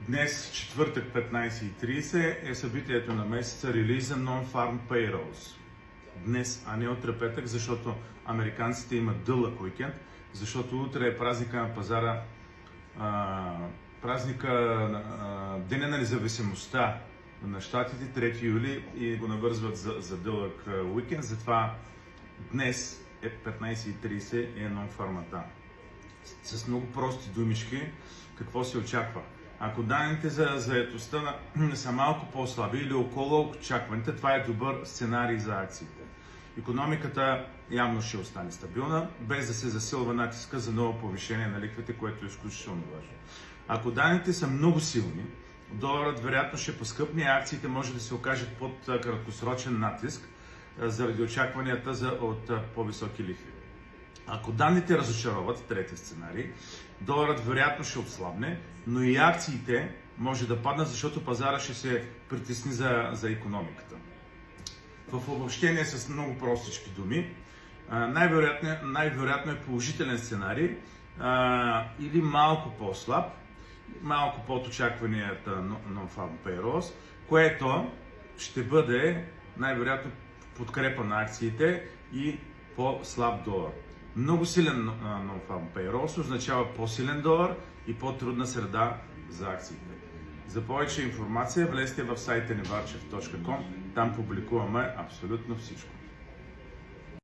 Днес, четвъртък, 15:30 е събитието на месеца Release Non-Farm Payrolls. Днес, а не утре петък, защото американците имат дълъг уикенд, защото утре е празника на пазара, Деня на независимостта на щатите, 3 юли, и го навързват за дълъг уикенд. Затова днес е 15:30 е Non-Farm. С много прости думички, какво се очаква? Ако данните за заетостта са малко по-слаби или около очакваните, това е добър сценарий за акциите. Икономиката явно ще остане стабилна, без да се засилва натиска за ново повишение на лихвите, което е изключително важно. Ако данните са много силни, доларът вероятно ще поскъпне, а акциите може да се окажат под краткосрочен натиск заради очакванията от по-високи лихви. Ако данните разочароват, трети сценарий, доларът вероятно ще отслабне, но и акциите може да паднат, защото пазара ще се притесни за икономиката. В обобщение с много простички думи, най-вероятно е положителен сценарий или малко по-слаб, малко под очакванията Non-Farm Payrolls, което ще бъде най-вероятно подкрепа на акциите и по-слаб долар. Много силен Non-Farm Payrolls означава по-силен долар и по-трудна среда за акциите. За повече информация влезте в сайта nevarchev.com, там публикуваме абсолютно всичко.